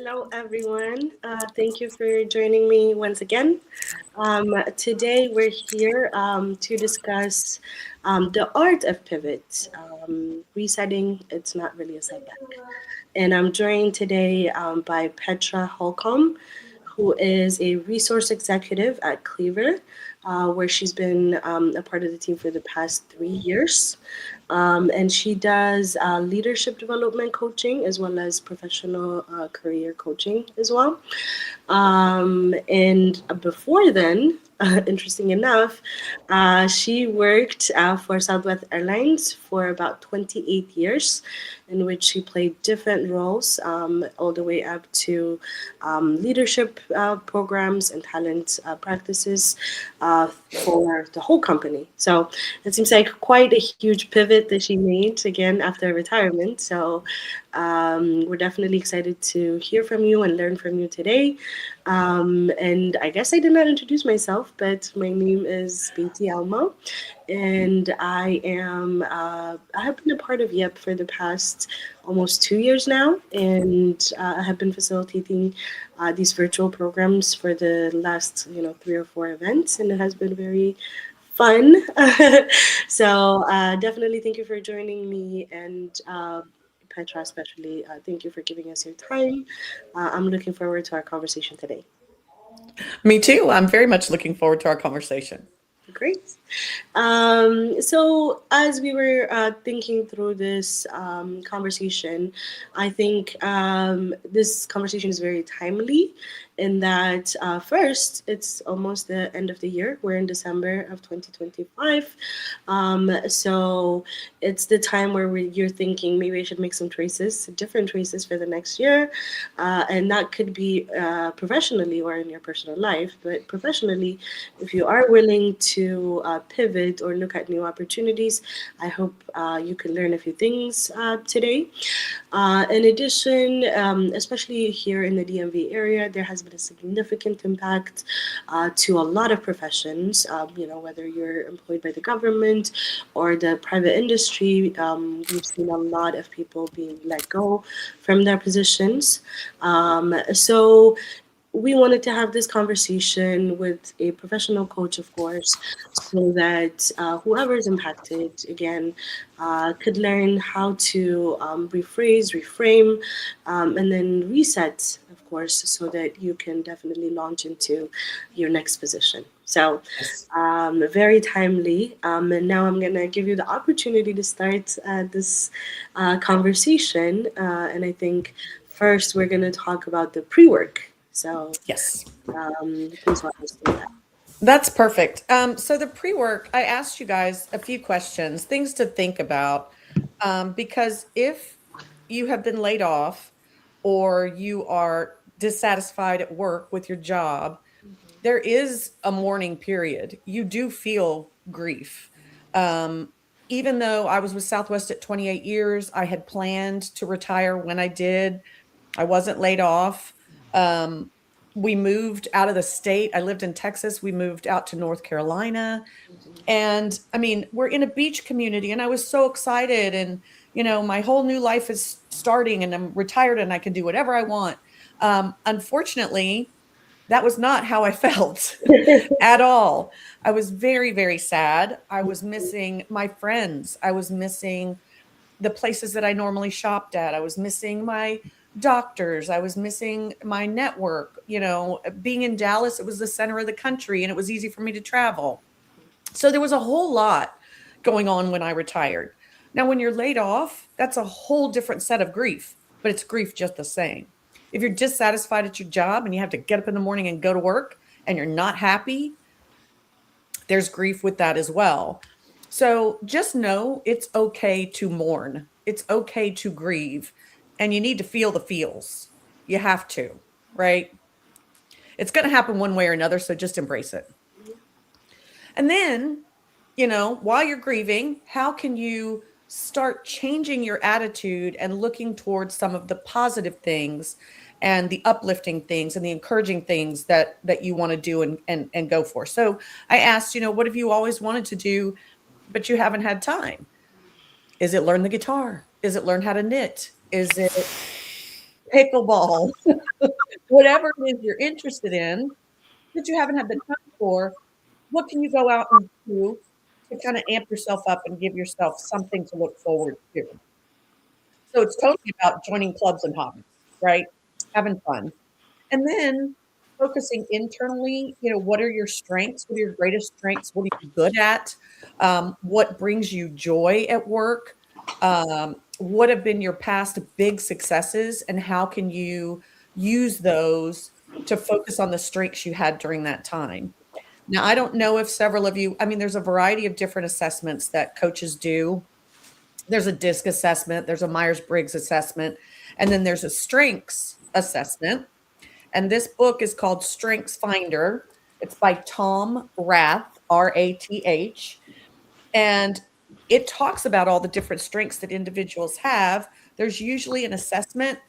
Hello, everyone. Thank you for joining me once again. Today, we're here to discuss the art of pivot. Resetting, it's not really a setback. And I'm joined today by Petra Holcomb, who is a resource executive at Cleaver, where she's been a part of the team for the past 3 years. And she does leadership development coaching as well as professional career coaching as well. And before then, interesting enough, she worked for Southwest Airlines for about 28 years, in which she played different roles, all the way up to leadership programs and talent practices for the whole company. So it seems like quite a huge pivot that she made again after retirement. So we're definitely excited to hear from you and learn from you today. And I guess I did not introduce myself, but my name is Binti Alma, and I have been a part of YEP for the past almost 2 years now, and I have been facilitating these virtual programs for the last, 3 or 4 events, and it has been very fun. So definitely thank you for joining me, and Petra, especially, thank you for giving us your time. I'm looking forward to our conversation today. Me too. I'm very much looking forward to our conversation. Great. So, as we were thinking through this conversation, I think this conversation is very timely in that first, it's almost the end of the year. We're in December of 2025. So, it's the time where you're thinking maybe I should make some choices, different choices for the next year. And that could be professionally or in your personal life. But professionally, if you are willing to pivot or look at new opportunities, I hope you can learn a few things today. In addition, especially here in the DMV area, there has been a significant impact to a lot of professions. Whether you're employed by the government or the private industry, we've seen a lot of people being let go from their positions. So we wanted to have this conversation with a professional coach, of course, so that whoever is impacted, again, could learn how to rephrase, reframe, and then reset, of course, so that you can definitely launch into your next position. So, Yes. very timely. And now I'm going to give you the opportunity to start this conversation. And I think first we're going to talk about the pre work. So Yes. please walk us through that. That's perfect. So the pre-work, I asked you guys a few questions, things to think about, because if you have been laid off or you are dissatisfied at work with your job, there is a mourning period. You do feel grief. Um, Even though I was with Southwest at 28 years, I had planned to retire when I did. I wasn't laid off. Um, we moved out of the state. I lived in Texas. We moved out to North Carolina. And I mean, we're in a beach community, and I was so excited. And, my whole new life is starting, and I'm retired and I can do whatever I want. Unfortunately, that was not how I felt at all. I was very, very sad. I was missing my friends. I was missing the places that I normally shopped at. I was missing my doctors. I was missing my network. Being in Dallas, it was the center of the country and it was easy for me to travel. So there was a whole lot going on when I retired. Now, when you're laid off, that's a whole different set of grief, but it's grief just the same. If you're dissatisfied at your job and you have to get up in the morning and go to work and you're not happy, there's grief with that as well. So just know it's okay to mourn. It's okay to grieve. And you need to feel the feels. You have to, right? It's going to happen one way or another. So just embrace it. And then, while you're grieving, how can you start changing your attitude and looking towards some of the positive things and the uplifting things and the encouraging things that you want to do and go for? So I asked, what have you always wanted to do, but you haven't had time? Is it learn the guitar? Is it learn how to knit? Is it pickleball, whatever it is you're interested in that you haven't had the time for, what can you go out and do to kind of amp yourself up and give yourself something to look forward to? So it's totally about joining clubs and hobbies, right? Having fun. And then focusing internally, what are your strengths? What are your greatest strengths? What are you good at? What brings you joy at work? What have been your past big successes? And how can you use those to focus on the strengths you had during that time? Now, I don't know if several of you, I mean, there's a variety of different assessments that coaches do. There's a DISC assessment, there's a Myers-Briggs assessment, and then there's a strengths assessment. And this book is called Strengths Finder. It's by Tom Rath, Rath. And it talks about all the different strengths that individuals have. There's usually an assessment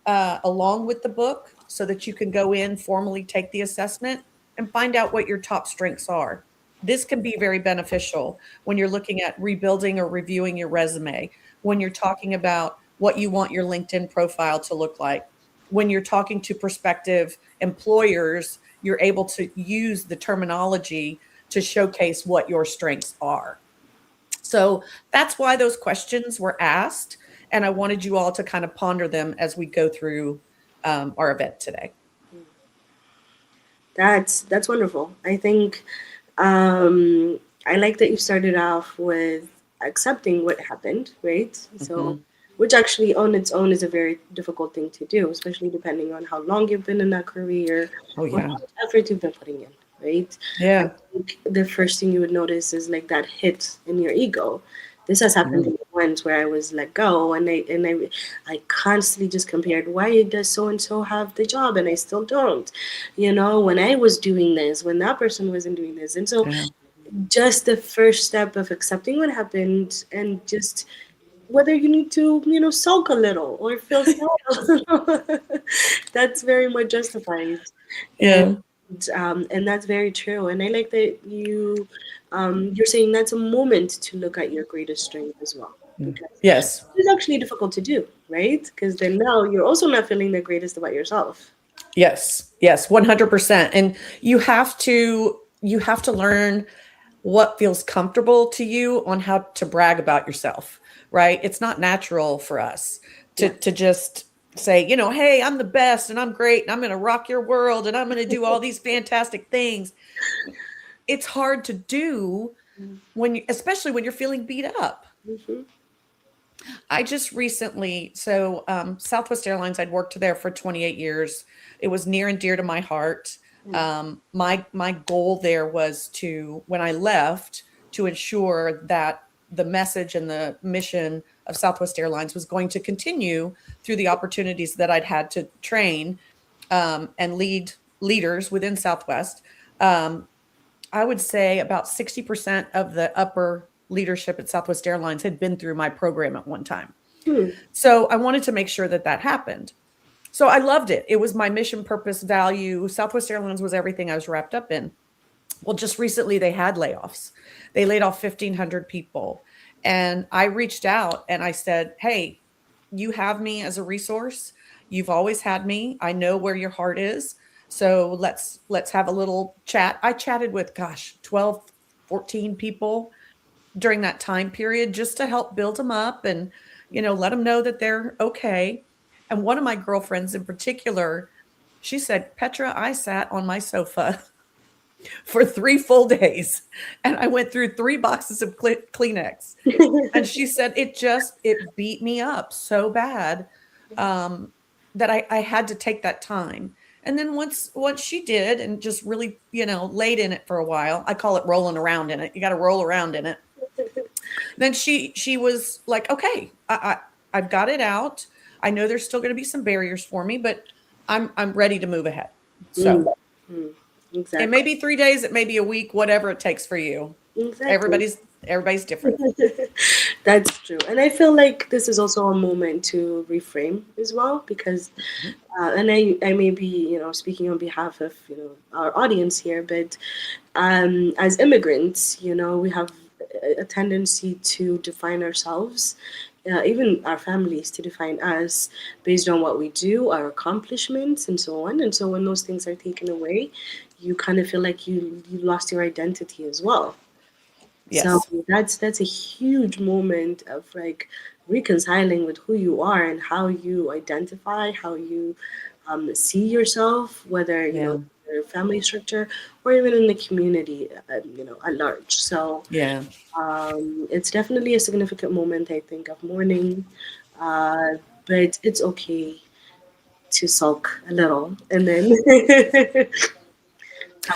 along with the book so that you can go in, formally take the assessment, and find out what your top strengths are. This can be very beneficial when you're looking at rebuilding or reviewing your resume, when you're talking about what you want your LinkedIn profile to look like, when you're talking to prospective employers, you're able to use the terminology to showcase what your strengths are. So that's why those questions were asked. And I wanted you all to kind of ponder them as we go through our event today. That's wonderful. I think I like that you started off with accepting what happened, right? So, which actually on its own is a very difficult thing to do, especially depending on how long you've been in that career, Oh, or yeah. how much effort you've been putting in, right? Yeah. I think the first thing you would notice is like that hit in your ego. This has happened to me once where I was let go, and I constantly just compared, why does so and so have the job and I still don't? When I was doing this, when that person wasn't doing this, and so Yeah. just the first step of accepting what happened, and just whether you need to, sulk a little or feel sad, that's very much justified. Yeah. And that's very true. And I like that you're saying that's a moment to look at your greatest strength as well, because Yes. it's actually difficult to do, right? Because then now you're also not feeling the greatest about yourself. Yes. Yes. 100%. And you have to learn what feels comfortable to you on how to brag about yourself, right? It's not natural for us Yeah. to just say, hey, I'm the best and I'm great and I'm going to rock your world and I'm going to do all these fantastic things. It's hard to do especially when you're feeling beat up. Mm-hmm. I just recently, Southwest Airlines, I'd worked there for 28 years. It was near and dear to my heart. My goal there was when I left, to ensure that the message and the mission of Southwest Airlines was going to continue through the opportunities that I'd had to train and lead leaders within Southwest. I would say about 60% of the upper leadership at Southwest Airlines had been through my program at one time. Hmm. So I wanted to make sure that happened. So I loved it. It was my mission, purpose, value. Southwest Airlines was everything I was wrapped up in. Well, just recently they had layoffs. They laid off 1,500 people. And I reached out and I said, hey, you have me as a resource. You've always had me. I know where your heart is. So let's have a little chat. I chatted with, 12, 14 people during that time period just to help build them up and, let them know that they're okay. And one of my girlfriends in particular, she said, Petra, I sat on my sofa for 3 full days and I went through 3 boxes of Kleenex. And she said, it beat me up so bad that I had to take that time. And then once she did and just really, laid in it for a while, I call it rolling around in it. You got to roll around in it. Then she was like, okay, I've got it out. I know there's still going to be some barriers for me, but I'm ready to move ahead. So Exactly. it may be 3 days, it may be a week, whatever it takes for you. Exactly. Everybody's different. That's true. And I feel like this is also a moment to reframe as well, because and I may be, speaking on behalf of, our audience here, but as immigrants, we have a tendency to define ourselves even our families to define us based on what we do, our accomplishments, and so on. And so when those things are taken away, you kind of feel like you lost your identity as well. So Yes. that's a huge moment of like reconciling with who you are and how you identify, how you see yourself, whether Yeah. your family structure or even in the community, at large. So Yeah. it's definitely a significant moment, I think, of mourning, uh, but it's okay to sulk a little and then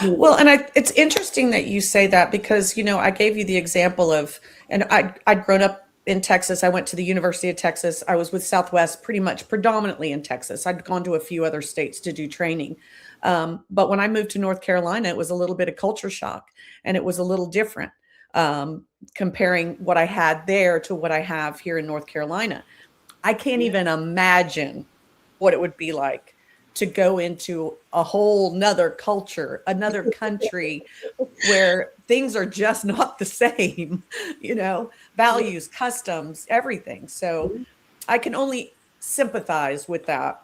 move Well, on. and it's interesting that you say that because, I gave you the example of, and I'd grown up in Texas. I went to the University of Texas. I was with Southwest pretty much predominantly in Texas. I'd gone to a few other states to do training. But when I moved to North Carolina, it was a little bit of culture shock and it was a little different, comparing what I had there to what I have here in North Carolina. I can't Yeah. even imagine what it would be like to go into a whole nother culture, another country where things are just not the same, values, customs, everything. So I can only sympathize with that,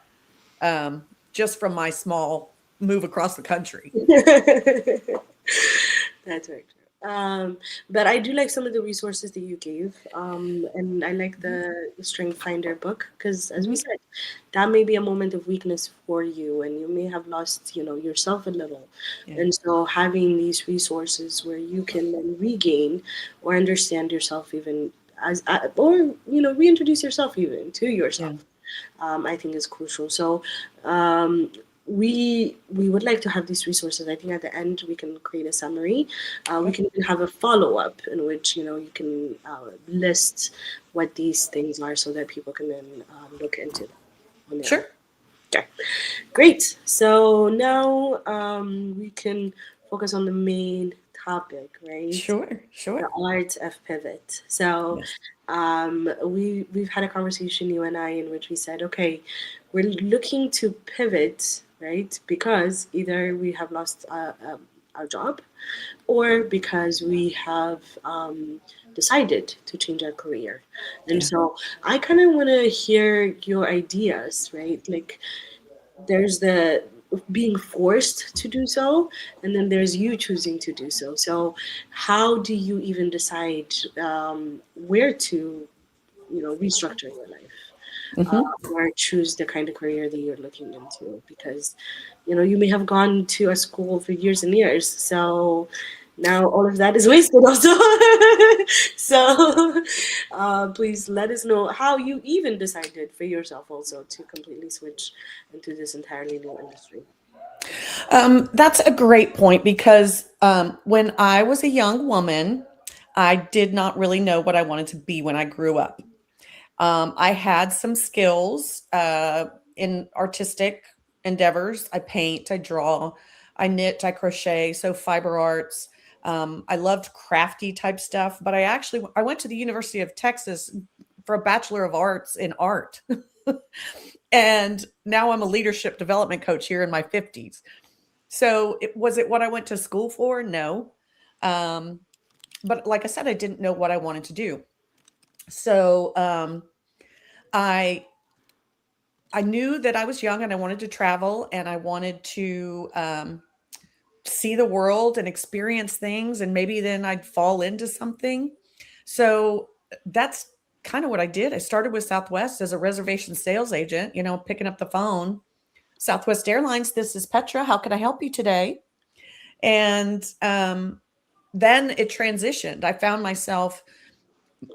just from my small move across the country. That's very true. But I do like some of the resources that you gave, and I like the Strength Finder book because, as we Mhm. said, that may be a moment of weakness for you, and you may have lost, yourself a little, Yeah. and so having these resources where you can then regain or understand yourself even or reintroduce yourself even to Yeah. yourself, I think is crucial. So um, we would like to have these resources. I think at the end we can create a summary. We Okay. can even have a follow up in which you can list what these things are so that people can then look into them on their own. Sure. Okay, great. So now we can focus on the main topic, right? Sure. The Sure. art of pivot. So Yes. we've had a conversation, you and I, in which we said, okay, we're looking to pivot, right? Because either we have lost our job, or because we have decided to change our career. And Yeah. so I kind of want to hear your ideas, right? Like there's the being forced to do so, and then there's you choosing to do so. So how do you even decide where to restructure your life, Hmm. or choose the kind of career that you're looking into? Because you may have gone to a school for years and years, so now all of that is wasted also. So please let us know how you even decided for yourself also to completely switch into this entirely new industry. That's a great point because, when I was a young woman, I did not really know what I wanted to be when I grew up. I had some skills, in artistic endeavors. I paint, I draw, I knit, I crochet, so fiber arts. I loved crafty type stuff, but I went to the University of Texas for a Bachelor of Arts in art. And now I'm a leadership development coach here in my 50s. So was it what I went to school for? No. Um, but like I said, I didn't know what I wanted to do. So, I I knew that I was young and I wanted to travel and I wanted to, see the world and experience things, and maybe then I'd fall into something. So that's kind of what I did. I started with Southwest as a reservation sales agent, picking up the phone. Southwest Airlines, this is Petra. How can I help you today? And, then it transitioned. I found myself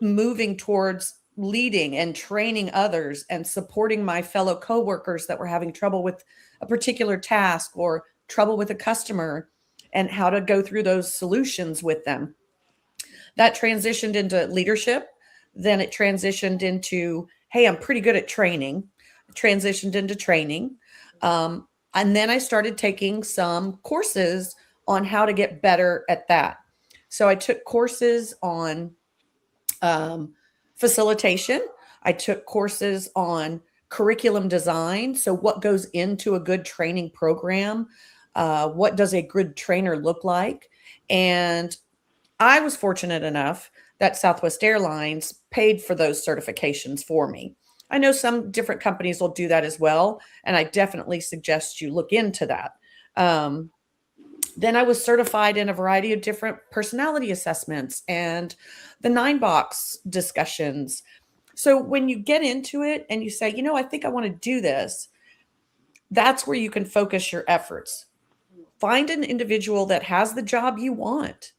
moving towards leading and training others and supporting my fellow coworkers that were having trouble with a particular task or trouble with a customer, and how to go through those solutions with them. That transitioned into leadership. Then it transitioned into, hey, I'm pretty good at training. Transitioned into training. And then I started taking some courses on how to get better at that. So I took courses on, um, facilitation. I took courses on curriculum design. So, what goes into a good training program? What does a good trainer look like? And I was fortunate enough that Southwest Airlines paid for those certifications for me. I know some different companies will do that as well, and I definitely suggest you look into that. Then I was certified in a variety of different personality assessments and the 9-box discussions. So when you get into it and you say, you know, I think I want to do this, that's where you can focus your efforts. Find an individual that has the job you want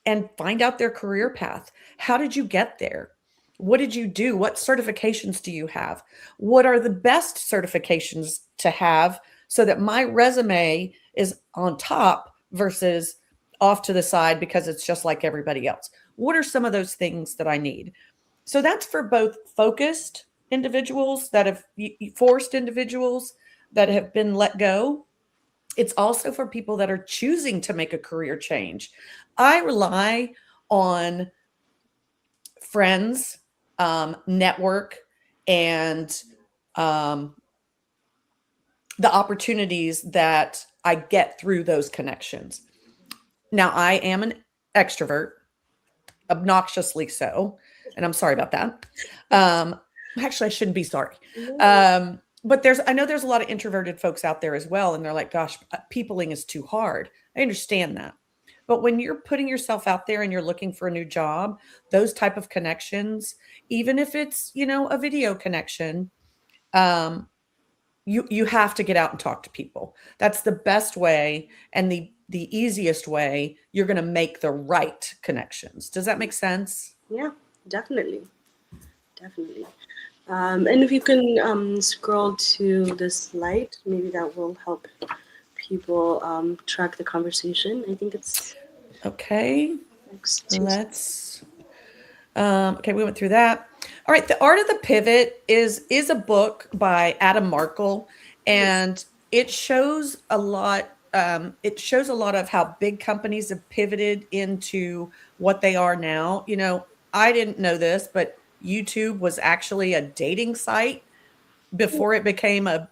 and find out their career path. How did you get there? What did you do? What certifications do you have? What are the best certifications to have so that my resume is on top versus off to the side because it's just like everybody else? What are some of those things that I need? So that's for both focused individuals that have forced individuals that have been let go. It's also for people that are choosing to make a career change. I rely on friends, network, and um, the opportunities that I get through those connections. Now, I am an extrovert, obnoxiously so, and I'm sorry about that. Actually, I shouldn't be sorry. But I know there's a lot of introverted folks out there as well, and they're like, gosh, peopling is too hard. I understand that. But when you're putting yourself out there and you're looking for a new job, those type of connections, even if it's, you know, a video connection, you have to get out and talk to people. That's the best way and the easiest way you're going to make the right connections. Does that make sense? Yeah, definitely. Definitely. And if you can scroll to the slide, maybe that will help people track the conversation. I think it's okay. next to Let's. Okay, we went through that. All right, The Art of the Pivot is a book by Adam Markle, and it shows a lot. It shows a lot of how big companies have pivoted into what they are now. You know, I didn't know this, but YouTube was actually a dating site before it became a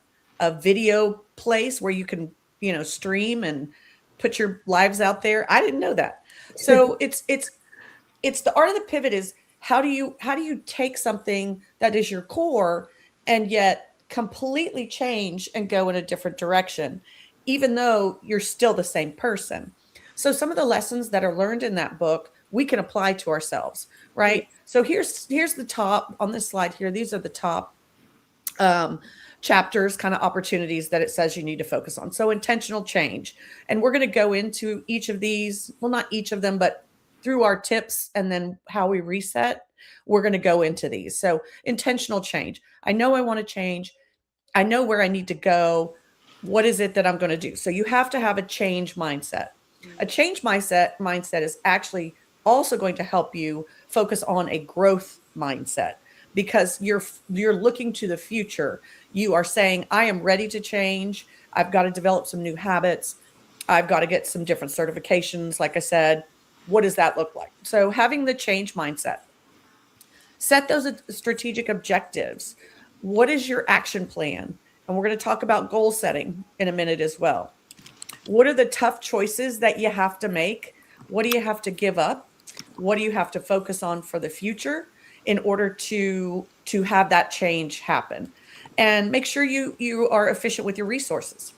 video place where you can, you know, stream and put your lives out there. I didn't know that. So it's the art of the pivot is how do you take something that is your core and yet completely change and go in a different direction, even though you're still the same person. So some of the lessons that are learned in that book we can apply to ourselves, right? So here's the top on this slide here. These are the top chapters, kind of opportunities that it says you need to focus on. So intentional change. And we're going to go into each of these, well, not each of them, but through our tips and then how we reset, we're going to go into these. So intentional change. I know I want to change. I know where I need to go. What is it that I'm going to do? So you have to have a change mindset. A change mindset is actually also going to help you focus on a growth mindset because you're looking to the future. You are saying, I am ready to change. I've got to develop some new habits. I've got to get some different certifications. Like I said, what does that look like? So having the change mindset, set those strategic objectives. What is your action plan? And we're going to talk about goal setting in a minute as well. What are the tough choices that you have to make? What do you have to give up? What do you have to focus on for the future in order to have that change happen? And make sure you are efficient with your resources.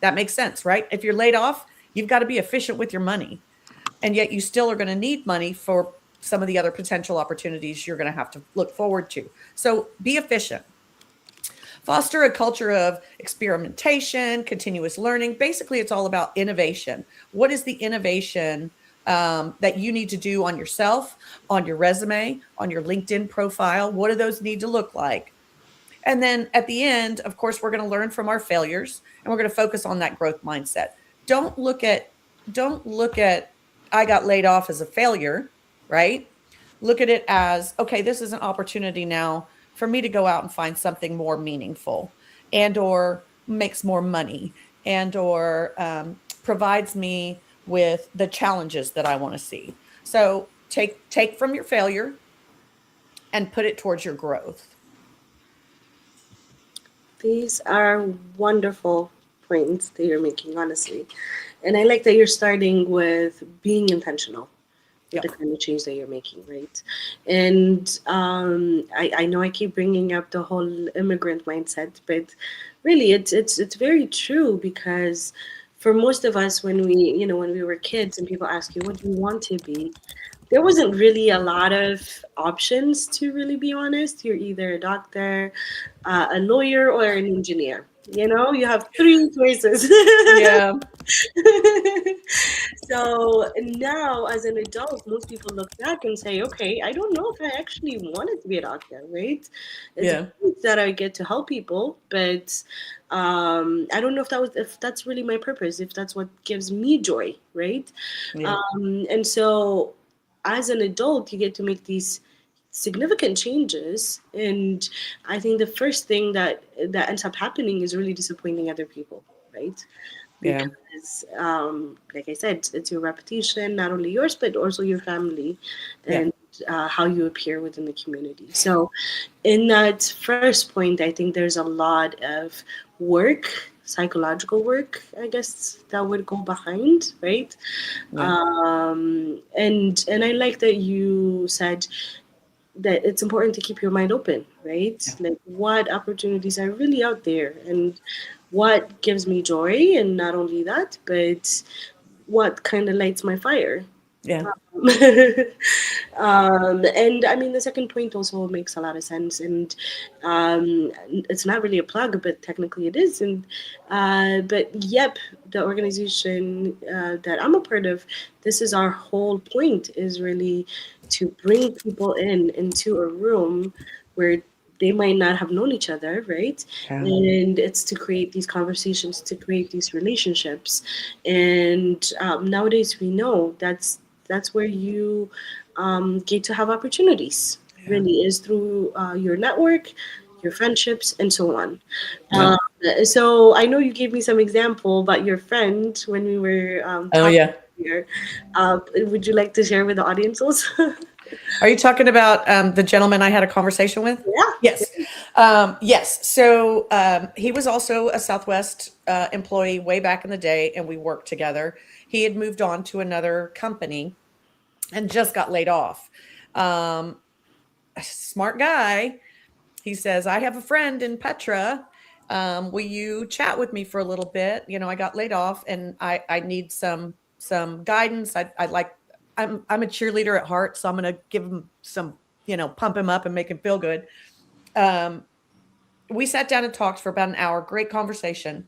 That makes sense, right? If you're laid off, you've got to be efficient with your money. And yet you still are going to need money for some of the other potential opportunities you're going to have to look forward to. So be efficient. Foster a culture of experimentation, continuous learning. Basically, it's all about innovation. What is the innovation that you need to do on yourself, on your resume, on your LinkedIn profile? What do those need to look like? And then at the end, of course, we're going to learn from our failures and we're going to focus on that growth mindset. Don't look at I got laid off as a failure, right? Look at it as, okay, this is an opportunity now for me to go out and find something more meaningful and or makes more money and or provides me with the challenges that I want to see. So take from your failure and put it towards your growth. These are wonderful points that you're making, honestly. And I like that you're starting with being intentional. with the Yep. kind of change that you're making, right? And I know I keep bringing up the whole immigrant mindset, but really, it's very true because for most of us, when when we were kids, and people ask you, "What do you want to be?" There wasn't really a lot of options, to really be honest. You're either a doctor, a lawyer, or an engineer. You have three choices. Yeah. So now, as an adult, most people look back and say, okay, I don't know if I actually wanted to be a doctor, right? It's Yeah. great that I get to help people, but I don't know if that's really my purpose, if that's what gives me joy, right? Yeah. And so, as an adult, you get to make these significant changes, and I think the first thing that ends up happening is really disappointing other people, right? Yeah. Because like I said, it's your reputation, not only yours but also your family, Yeah. and how you appear within the community. So in that first point, I think there's a lot of work, psychological work, I guess, that would go behind, right? Yeah. And I like that you said that it's important to keep your mind open, right? Yeah. Like, what opportunities are really out there, and what gives me joy, and not only that, but what kind of lights my fire. Yeah. And I mean, the second point also makes a lot of sense, and it's not really a plug, but technically it is. And but yep, the organization that I'm a part of, this is our whole point: is really to bring people into a room where they might not have known each other, right? Yeah. And it's to create these conversations, to create these relationships. And nowadays, we know that's where you get to have opportunities. Yeah. Really, is through your network, your friendships, and so on. Yeah. So I know you gave me some example about your friend when we were Oh, talking yeah. here. Would you like to share with the audience also? Are you talking about the gentleman I had a conversation with? Yeah. Yes. Yes. So he was also a Southwest employee way back in the day, and we worked together. He had moved on to another company and just got laid off. Um, Smart guy. He says, I have a friend in Petra. Will you chat with me for a little bit? I got laid off and I need some guidance. I like I'm a cheerleader at heart, so I'm gonna give him some, pump him up and make him feel good. Um, we sat down and talked for about an hour. Great conversation.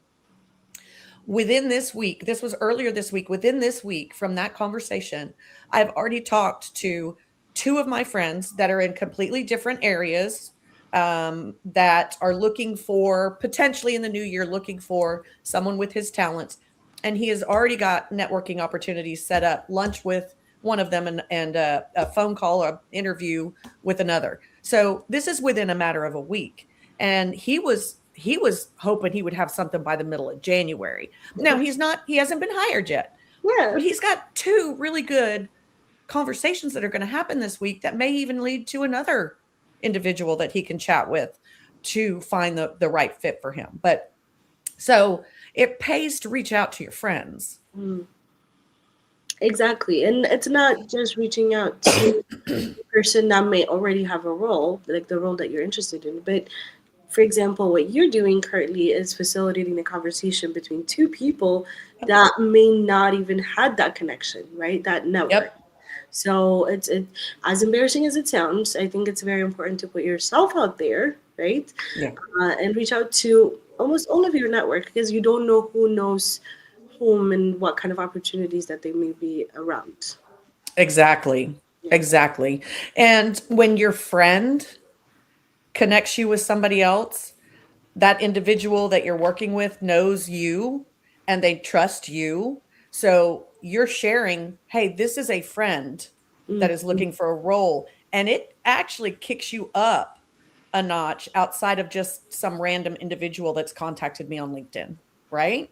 Within this week, this was earlier this week, within this week from that conversation, I've already talked to two of my friends that are in completely different areas, that are looking for, potentially in the new year, looking for someone with his talents. And he has already got networking opportunities set up, lunch with one of them, and a phone call or interview with another. So this is within a matter of a week. And he was hoping he would have something by the middle of January. Now he hasn't been hired yet, Yeah. but he's got two really good conversations that are going to happen this week that may even lead to another individual that he can chat with to find the right fit for him. But so it pays to reach out to your friends. Mm, exactly. And it's not just reaching out to the person that may already have a role, like the role that you're interested in, but for example, what you're doing currently is facilitating a conversation between two people that may not even had that connection, right? That network. Yep. So as embarrassing as it sounds, I think it's very important to put yourself out there, right? Yeah. And reach out to almost all of your network, because you don't know who knows whom and what kind of opportunities that they may be around. Exactly. Yeah. Exactly. And when your friend connects you with somebody else, that individual that you're working with knows you and they trust you. So you're sharing, hey, this is a friend that is Mhm. looking for a role. And it actually kicks you up a notch outside of just some random individual that's contacted me on LinkedIn, right?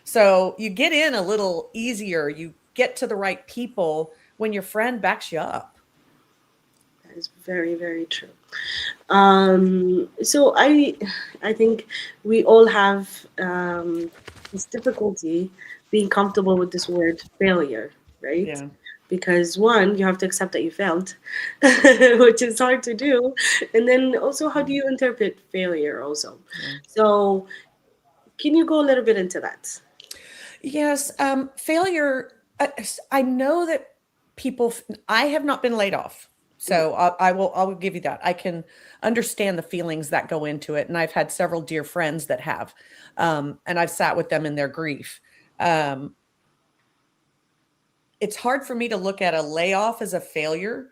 So you get in a little easier. You get to the right people when your friend backs you up. That is very, very true. So I think we all have this difficulty being comfortable with this word failure, right? Yeah. because one, you have to accept that you failed, which is hard to do. And then also, how do you interpret failure also? Yeah. So can you go a little bit into that? Yes, failure. I know that people. I have not been laid off, Mm. so I will give you that. I can understand the feelings that go into it, and I've had several dear friends that have, and I've sat with them in their grief. Um, it's hard for me to look at a layoff as a failure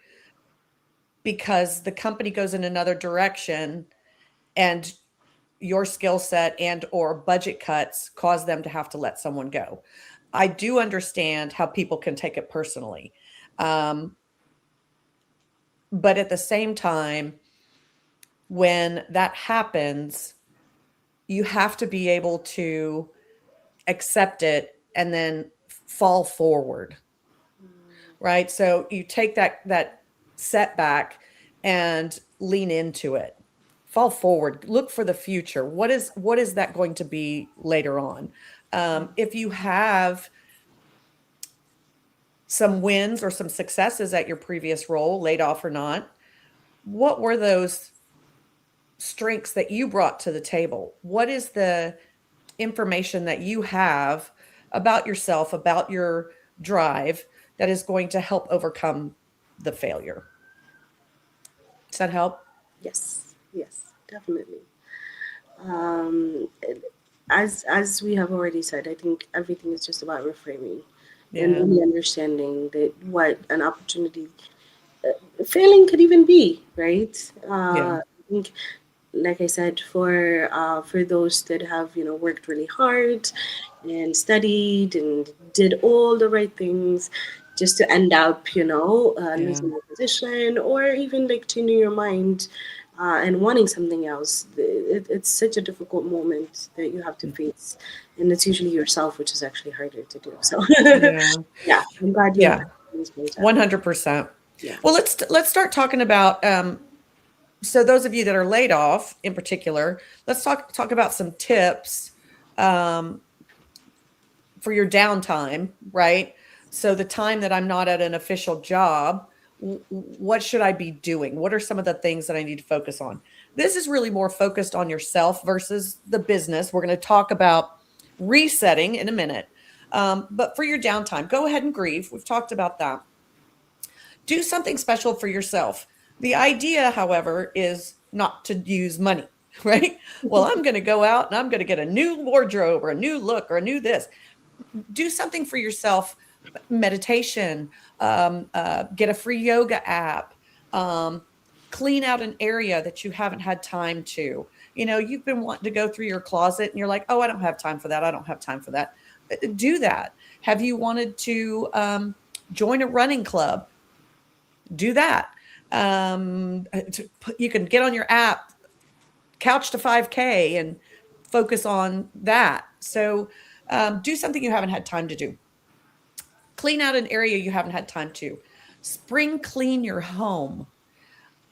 because the company goes in another direction, and your skill set and or budget cuts cause them to have to let someone go. I do understand how people can take it personally. Um, but at the same time, when that happens, you have to be able to accept it and then fall forward, right? So you take that setback and lean into it. Fall forward, look for the future. What is that going to be later on? If you have some wins or some successes at your previous role, laid off or not, what were those strengths that you brought to the table? What is the information that you have about yourself, about your drive that is going to help overcome the failure? Does that help? Yes, yes, definitely. Um, as we have already said, I think everything is just about reframing and Yeah. really understanding that what an opportunity failing could even be, right? Yeah. I think, like I said, for those that have worked really hard and studied and did all the right things just to end up Yeah. losing your position or even like changing your mind and wanting something else. It's such a difficult moment that you have to face, and it's usually yourself, which is actually harder to do. So Yeah. yeah, I'm glad you have Yeah. experienced that. 100%. Yeah. Well, let's start talking about so those of you that are laid off in particular, let's talk about some tips um, for your downtime, right? So the time that I'm not at an official job, what should I be doing? What are some of the things that I need to focus on? This is really more focused on yourself versus the business. We're going to talk about resetting in a minute. But for your downtime, go ahead and grieve. We've talked about that. Do something special for yourself. The idea, however, is not to use money, right? Well, I'm going to go out and I'm going to get a new wardrobe or a new look or a new this. Do something for yourself. Meditation, get a free yoga app, um, clean out an area that you haven't had time to. You've been wanting to go through your closet and you're like, oh, I don't have time for that. I don't have time for that. Do that. Have you wanted to join a running club? Do that. You can get on your app, Couch to 5K, and focus on that. So do something you haven't had time to do. Clean out an area you haven't had time to. Spring clean your home.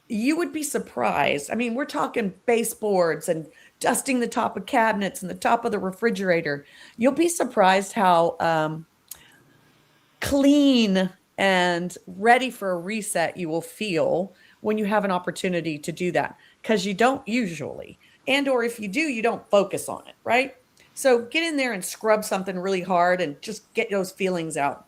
You would be surprised. I mean, we're talking baseboards and dusting the top of cabinets and the top of the refrigerator. You'll be surprised how clean and ready for a reset you will feel when you have an opportunity to do that, because you don't usually, and or if you do, you don't focus on it, right? So get in there and scrub something really hard and just get those feelings out.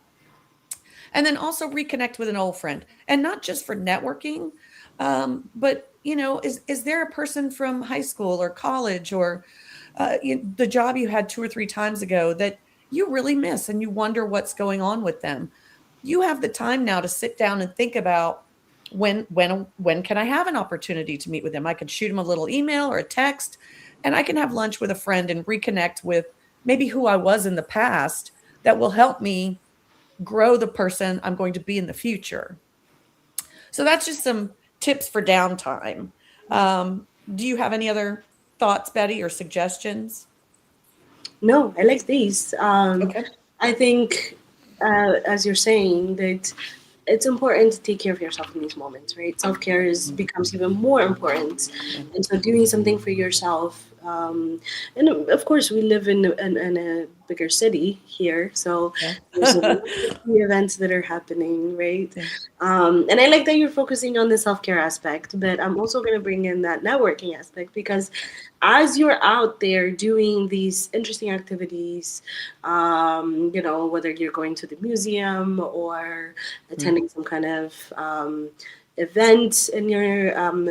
And then also reconnect with an old friend, and not just for networking, but is there a person from high school or college or the job you had 2 or 3 times ago that you really miss and you wonder what's going on with them? You have the time now to sit down and think about when can I have an opportunity to meet with them? I can shoot them a little email or a text, and I can have lunch with a friend and reconnect with maybe who I was in the past that will help me grow the person I'm going to be in the future. So that's just some tips for downtime. Do you have any other thoughts, Betty, or suggestions? No, I like these. Okay. I think, as you're saying, that it's important to take care of yourself in these moments, right? Self care is becomes even more important, Yeah. and so doing something for yourself And of course, we live in a bigger city here, so Yeah. there's a lot of events that are happening, right? Yeah. And I like that you're focusing on the self care aspect, but I'm also going to bring in that networking aspect because as you're out there doing these interesting activities, whether you're going to the museum or Mm. attending some kind of event in your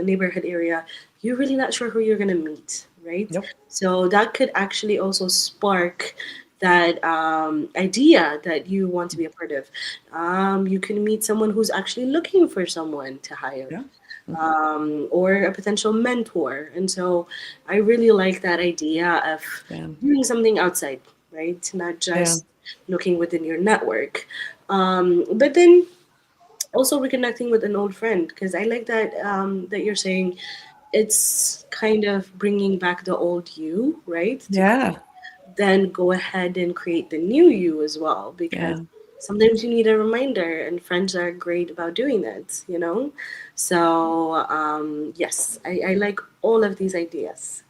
neighborhood area, you're really not sure who you're going to meet, right? Nope. So that could actually also spark that idea that you want to be a part of. You can meet someone who's actually looking for someone to hire, Yeah. Mhm. or a potential mentor. And so I really like that idea of Yeah. doing something outside, right? Not Yeah. just looking within your network. But then also reconnecting with an old friend, because I like that you're saying it's kind of bringing back the old you, right? To Yeah. then go ahead and create the new you as well, because Yeah. sometimes you need a reminder, and friends are great about doing that. So yes, I like all of these ideas.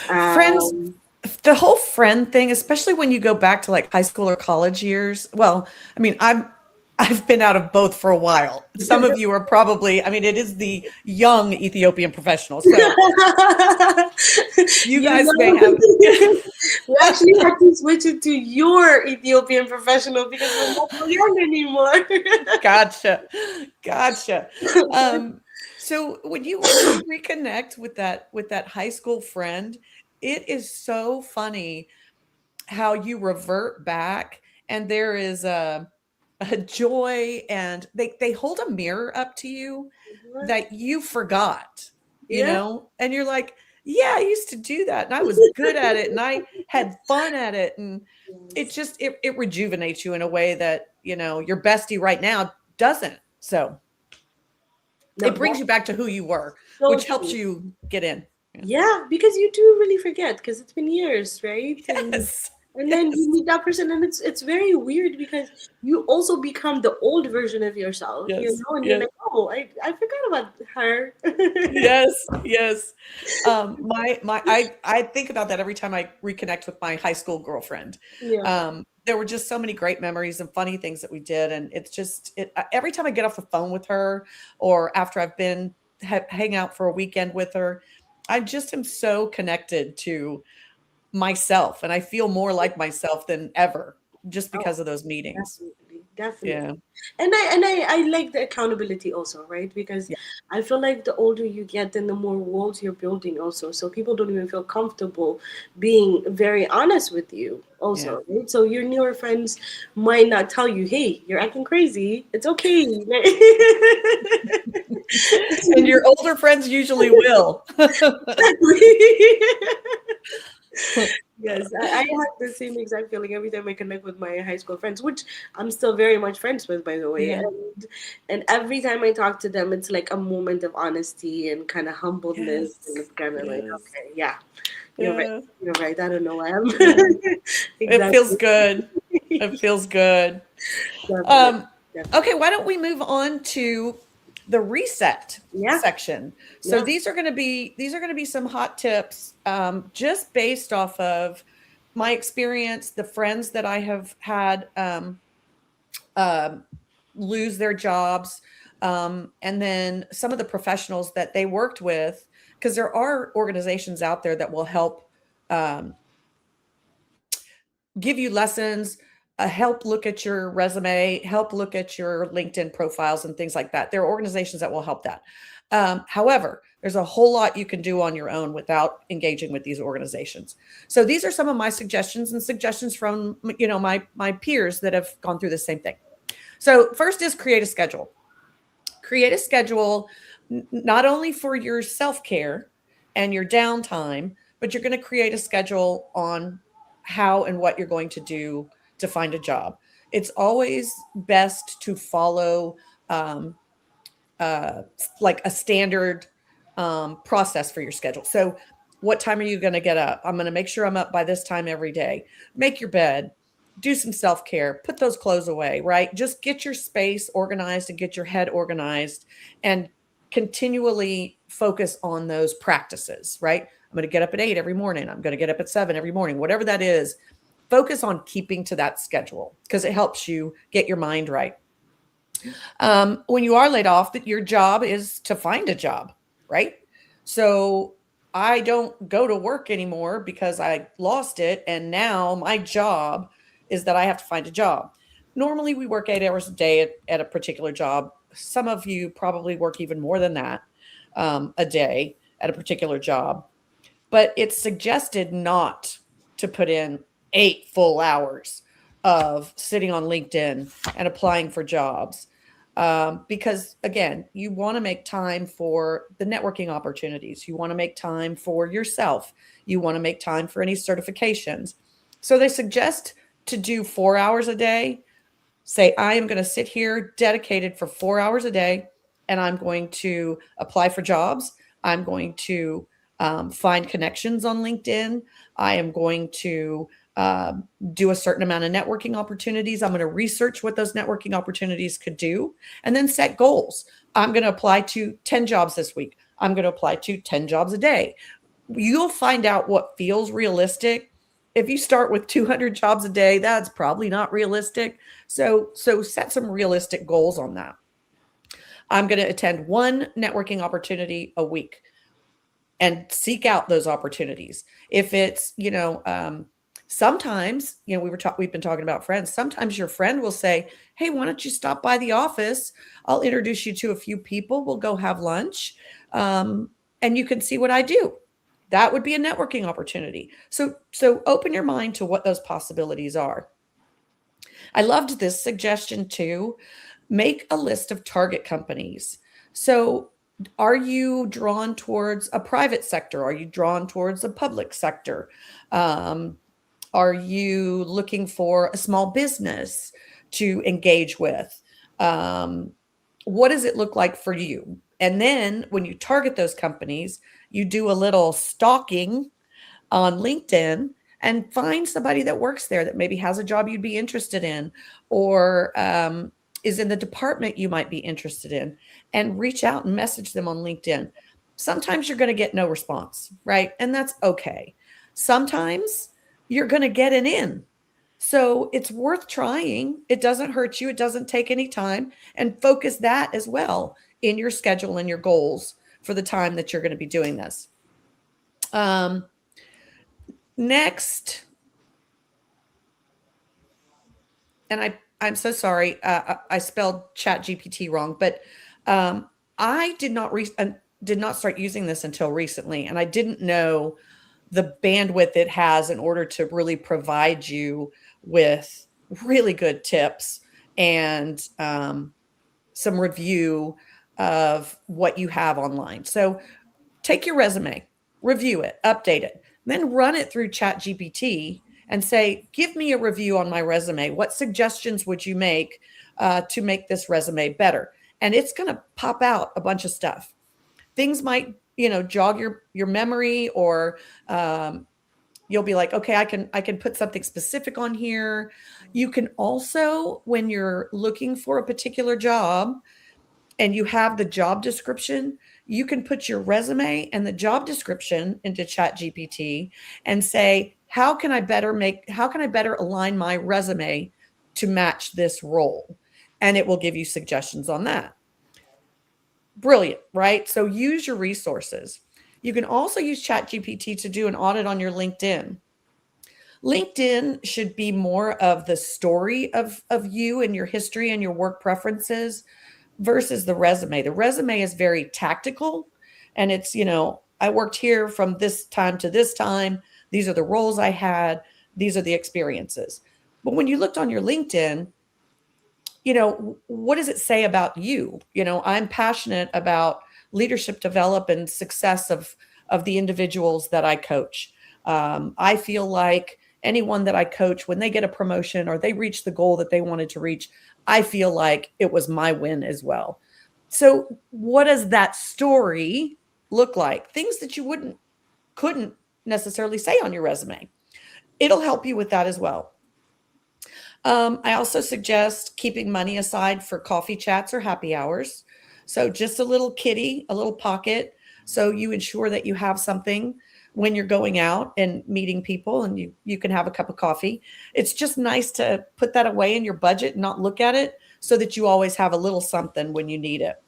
Friends, um, the whole friend thing, especially when you go back to like high school or college years. Well, I mean, I've been out of both for a while. Some of you are probably, I mean, it is the young Ethiopian professional. So you you guys may know, have we actually had to switch it to your Ethiopian professional because we're not so young anymore. gotcha. Gotcha. Um, so when you reconnect with that high school friend, it is so funny how you revert back and there is a joy and they hold a mirror up to you that you forgot, Yeah. and you're like, yeah, I used to do that and I was good at it and I had fun at it. And it Yes. just it rejuvenates you in a way that your bestie right now doesn't. So No, it brings that's you back to who you were, so which helps true. you get in. Yeah. Yeah, because you do really forget because it's been years, right? Yes. And then Yes. you meet that person, and it's very weird because you also become the old version of yourself, Yes. and you're Yes. like, oh, I forgot about her. Yes, yes. I think about that every time I reconnect with my high school girlfriend. Yeah. There were just so many great memories and funny things that we did, and it's just every time I get off the phone with her, or after I've been hang out for a weekend with her, I just am so connected to myself, and I feel more like myself than ever just Oh, because of those meetings. definitely, definitely. Yeah, And I like the accountability also, right? Because yeah, I feel like the older you get, then the more walls you're building also. So people don't even feel comfortable being very honest with you yeah. also, right? So your newer friends might not tell you, hey, you're acting crazy. It's okay. And your older friends usually will. Yes, I have the same exact feeling every time I connect with my high school friends, which I'm still very much friends with, by the way. Yeah. And every time I talk to them, it's like a moment of honesty and kind of humbleness, and Yes. it's kind of like, Yes. okay, yeah, you're right, Yeah. you're right. I don't know why I'm Yeah. It feels exactly. good. It feels good. Definitely, Um, definitely. okay, why don't we move on to the reset Yeah, section? So yeah. these are going to be some hot tips, just based off of my experience, the friends that I have had um, lose their jobs, and then some of the professionals that they worked with, because there are organizations out there that will help um, give you lessons, help look at your resume, help look at your LinkedIn profiles and things like that. There are organizations that will help that. However, there's a whole lot you can do on your own without engaging with these organizations. So these are some of my suggestions and suggestions from my peers that have gone through the same thing. So first is create a schedule. Create a schedule not only for your self-care and your downtime, but you're going to create a schedule on how and what you're going to do to find a job. It's always best to follow um, uh, like a standard process for your schedule. So, what time are you going to get up? I'm going to make sure I'm up by this time every day. Make your bed, do some self care, put those clothes away, right? Just get your space organized and get your head organized and continually focus on those practices, right? I'm going to get up at 8 every morning. I'm going to get up at 7 every morning, whatever that is. Focus on keeping to that schedule because it helps you get your mind right. When you are laid off, that your job is to find a job, right? So I don't go to work anymore because I lost it. And now my job is that I have to find a job. Normally we work 8 hours a day at a particular job. Some of you probably work even more than that a day at a particular job. But it's suggested not to put in 8 full hours of sitting on LinkedIn and applying for jobs. Because again, you want to make time for the networking opportunities. You want to make time for yourself. You want to make time for any certifications. So they suggest to do 4 hours a day. Say, I am going to sit here dedicated for 4 hours a day, and I'm going to apply for jobs. I'm going to find connections on LinkedIn. I am going to do a certain amount of networking opportunities. I'm going to research what those networking opportunities could do and then set goals. I'm going to apply to 10 jobs this week. I'm going to apply to 10 jobs a day. You'll find out what feels realistic. If you start with 200 jobs a day, that's probably not realistic. So set some realistic goals on that. I'm going to attend one networking opportunity a week and seek out those opportunities. If it's, sometimes, we've been talking about friends. Sometimes your friend will say, hey, why don't you stop by the office? I'll introduce you to a few people. We'll go have lunch. And you can see what I do. That would be a networking opportunity. So open your mind to what those possibilities are. I loved this suggestion too. Make a list of target companies. So are you drawn towards a private sector? Are you drawn towards a public sector? Are you looking for a small business to engage with? What does it look like for you? And then when you target those companies, you do a little stalking on LinkedIn and find somebody that works there that maybe has a job you'd be interested in, or is in the department you might be interested in, and reach out and message them on LinkedIn. Sometimes you're going to get no response, right? And that's okay. Sometimes you're going to get an in. So it's worth trying. It doesn't hurt you. It doesn't take any time, and focus that as well in your schedule and your goals for the time that you're going to be doing this. Next, and I'm so sorry, I spelled Chat GPT wrong, but I did not start using this until recently, and I didn't know the bandwidth it has in order to really provide you with really good tips and some review of what you have online. So take your resume, review it, update it, then run it through ChatGPT and say, give me a review on my resume. What suggestions would you make to make this resume better? And it's going to pop out a bunch of stuff. Things might, jog your memory, or you'll be like, okay, I can put something specific on here. You can also, when you're looking for a particular job and you have the job description, you can put your resume and the job description into ChatGPT and say, how can I better align my resume to match this role? And it will give you suggestions on that. Brilliant, right? So use your resources. You can also use ChatGPT to do an audit on your LinkedIn. LinkedIn should be more of the story of you and your history and your work preferences versus the resume. The resume is very tactical, and it's, I worked here from this time to this time. These are the roles I had. These are the experiences. But when you looked on your LinkedIn, what does it say about you? I'm passionate about leadership development and success of the individuals that I coach. I feel like anyone that I coach, when they get a promotion or they reach the goal that they wanted to reach, I feel like it was my win as well. So what does that story look like? Things that you couldn't necessarily say on your resume. It'll help you with that as well. I also suggest keeping money aside for coffee chats or happy hours. So just a little kitty, a little pocket, So you ensure that you have something when you're going out and meeting people, and you can have a cup of coffee. It's just nice to put that away in your budget and not look at it, so that you always have a little something when you need it.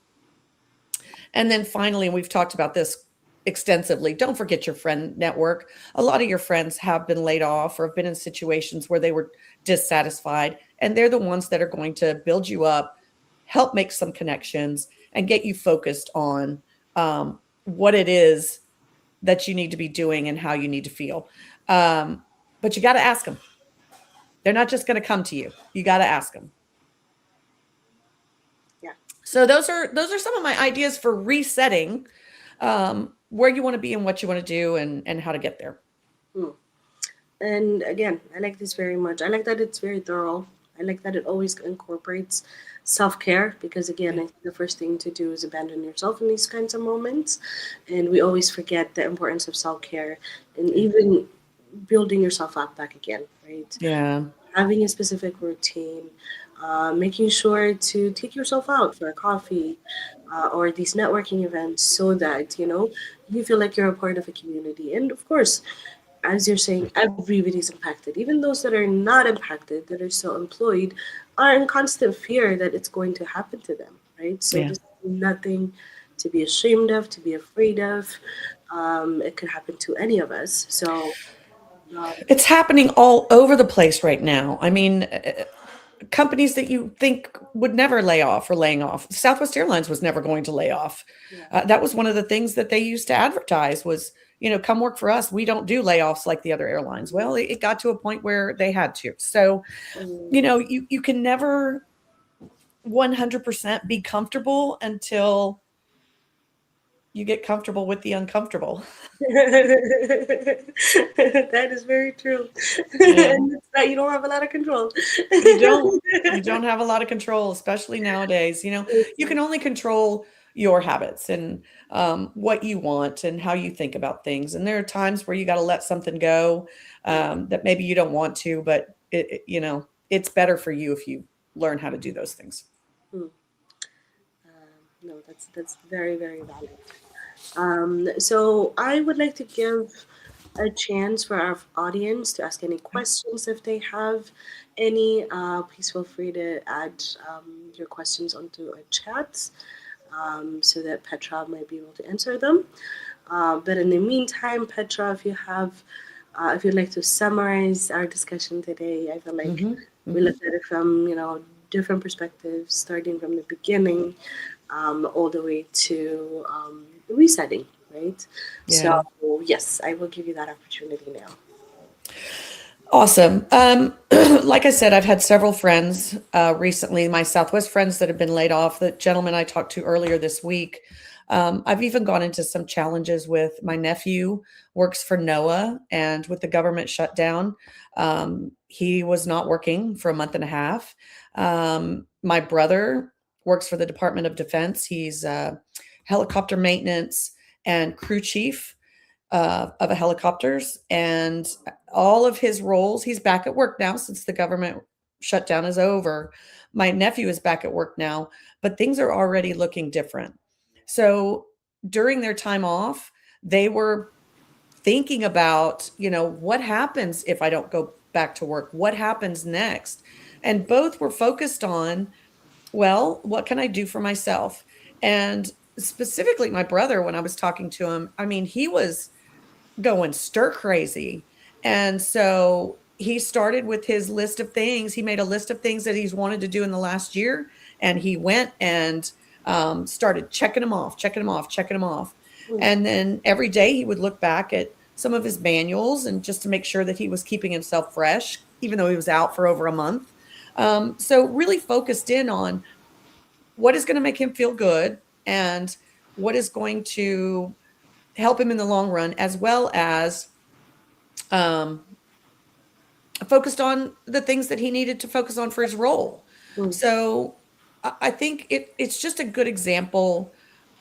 And then finally, and we've talked about this extensively, don't forget your friend network. A lot of your friends have been laid off or have been in situations where they were dissatisfied, and they're the ones that are going to build you up, help make some connections, and get you focused on what it is that you need to be doing and how you need to feel. But you got to ask them. They're not just going to come to you. You got to ask them. Yeah. So those are some of my ideas for resetting, where you want to be and what you want to do, and how to get there. And again, I like this very much. I like that it's very thorough. I like that it always incorporates self care, because, again, I think the first thing to do is abandon yourself in these kinds of moments. And we always forget the importance of self care and even building yourself up back again, right? Yeah. Having a specific routine, making sure to take yourself out for a coffee, or these networking events, so that you feel like you're a part of a community. And of course, as you're saying, everybody's impacted. Even those that are not impacted, that are still employed, are in constant fear that it's going to happen to them, right? So Yeah. there's nothing to be ashamed of, to be afraid of. It could happen to any of us. So, It's happening all over the place right now. I mean, companies that you think would never lay off or laying off. Southwest Airlines was never going to lay off. yeah. That was one of the things that they used to advertise was, come work for us. We don't do layoffs like the other airlines. Well, it got to a point where they had to. So, Mm. you can never 100% be comfortable until you get comfortable with the uncomfortable. That is very true. Yeah. And it's that you don't have a lot of control. You don't. You don't have a lot of control, especially nowadays. You can only control your habits and what you want and how you think about things. And there are times where you got to let something go, that maybe you don't want to, but it's better for you if you learn how to do those things. Hmm. No, that's very, very valid. So I would like to give a chance for our audience to ask any questions if they have any. Please feel free to add your questions onto a chat, so that Petra might be able to answer them. But in the meantime, Petra, if you'd like to summarize our discussion today, I feel like we looked at it from different perspectives, starting from the beginning, all the way to resetting, right? Yeah. So yes, I will give you that opportunity now. Awesome. Like I said, I've had several friends recently, my Southwest friends that have been laid off. The gentleman I talked to earlier this week. I've even gone into some challenges with my nephew, works for NOAA, and with the government shutdown, he was not working for a month and a half. My brother works for the Department of Defense. He's helicopter maintenance and crew chief of a helicopters, and all of his roles. He's back at work now since the government shutdown is over. My nephew is back at work now, but things are already looking different. So during their time off, they were thinking about, what happens if I don't go back to work? What happens next? And both were focused on, well, what can I do for myself? And specifically, my brother, when I was talking to him, I mean, he was going stir crazy. And so he started with his list of things. He made a list of things that he's wanted to do in the last year. And he went and started checking them off, checking them off, checking them off. Mm. And then every day he would look back at some of his manuals and just to make sure that he was keeping himself fresh, even though he was out for over a month. So really focused in on what is going to make him feel good and what is going to help him in the long run, as well as um, focused on the things that he needed to focus on for his role. Mm. So I think it's just a good example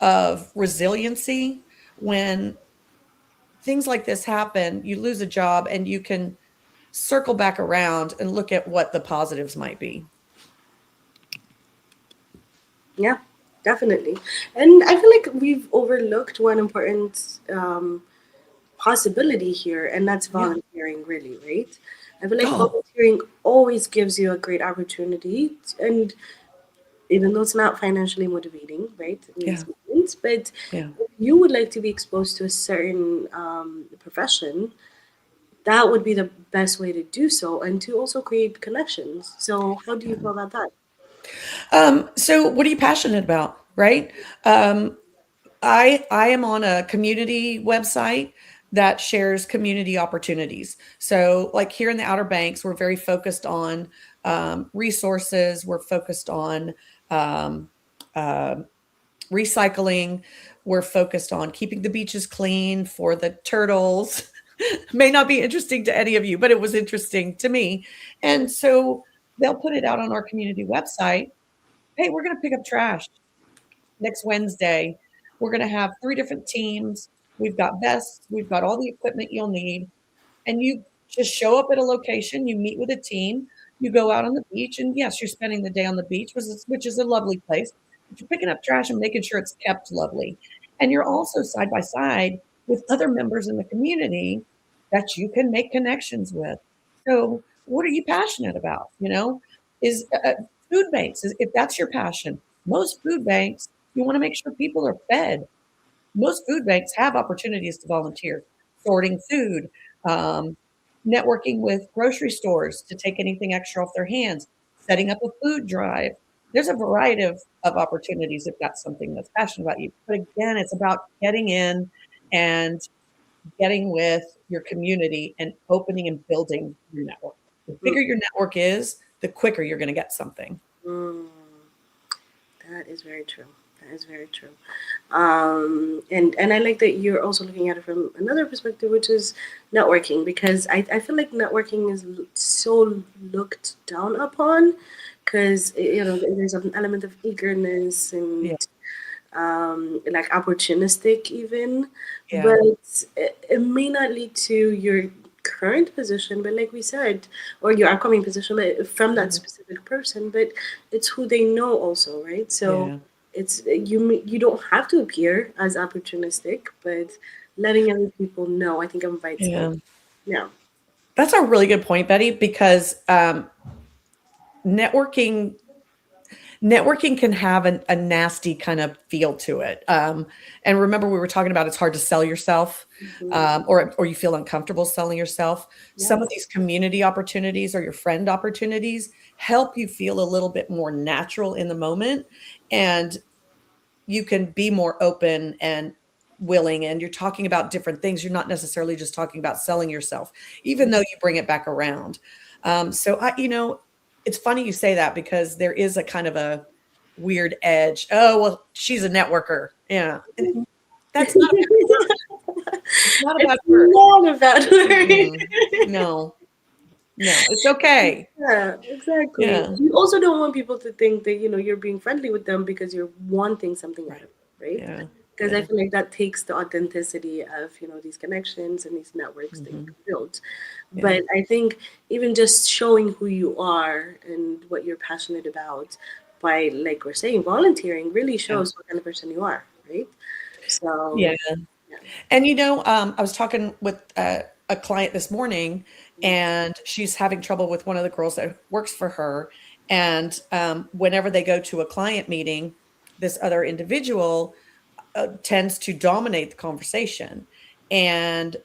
of resiliency. When things like this happen, you lose a job and you can circle back around and look at what the positives might be. Yeah, Definitely. And I feel like we've overlooked one important possibility here, and that's Yeah. volunteering, really, right? I feel like Oh, volunteering always gives you a great opportunity, and even though it's not financially motivating, right, in yeah. these moments, but Yeah. if you would like to be exposed to a certain profession, that would be the best way to do so and to also create connections. So, how do you feel about that? So what are you passionate about, right? Um, I am on a community website that shares community opportunities. So, like here in the Outer Banks, we're very focused on resources. We're focused on um, uh, recycling. We're focused on keeping the beaches clean for the turtles. May not be interesting to any of you, but it was interesting to me. And so they'll put it out on our community website. Hey, we're going to pick up trash next Wednesday. We're going to have 3 different teams. We've got vests, we've got all the equipment you'll need, and you just show up at a location, you meet with a team, you go out on the beach, and yes, you're spending the day on the beach, which is a lovely place, but you're picking up trash and making sure it's kept lovely. And you're also side by side with other members in the community that you can make connections with. So, what are you passionate about? Is food banks, if that's your passion, most food banks, you want to make sure people are fed. Most food banks have opportunities to volunteer, sorting food, um, networking with grocery stores to take anything extra off their hands, setting up a food drive. There's a variety of opportunities if that's something that's passionate about you. But again, it's about getting in and getting with your community and opening and building your network. The Mm, bigger your network is, the quicker you're going to get something. mm, that is very true. That is very true. And I like that you're also looking at it from another perspective, which is networking, because I feel like networking is so looked down upon, because there's an element of eagerness and Yeah, like opportunistic even, yeah, but it may not lead to your current position, but like we said, or your upcoming position, but from that mhm, specific person, but it's who they know also, right? So yeah, it's you don't have to appear as opportunistic, but letting other people know, I think, invites them. yeah. Yeah. That's a really good point, Betty, because networking networking can have a nasty kind of feel to it. And remember, we were talking about it's hard to sell yourself, Hmm. or you feel uncomfortable selling yourself. Some of Yes. these community opportunities or your friend opportunities help you feel a little bit more natural in the moment, and you can be more open and willing. And you're talking about different things. You're not necessarily just talking about selling yourself, even though you bring it back around. So it's funny you say that because there is a kind of a weird edge. Oh, well, she's a networker. Yeah. And that's not a bad word. It's not a It's bad word. not a bad Mm-mm. word. No, no, it's okay. Yeah, exactly. Yeah. You also don't want people to think that, you're being friendly with them because you're wanting something out of Right. it, right? Yeah. Because I Yeah. feel like that takes the authenticity of, these connections and these networks that you Hmm. can build. Yeah. But I think even just showing who you are and what you're passionate about by, like we're saying, volunteering really Yeah. shows what kind of person you are, right? So, Yeah. yeah. And I was talking with a client this morning, and she's having trouble with one of the girls that works for her. And whenever they go to a client meeting, this other individual tends to dominate the conversation. And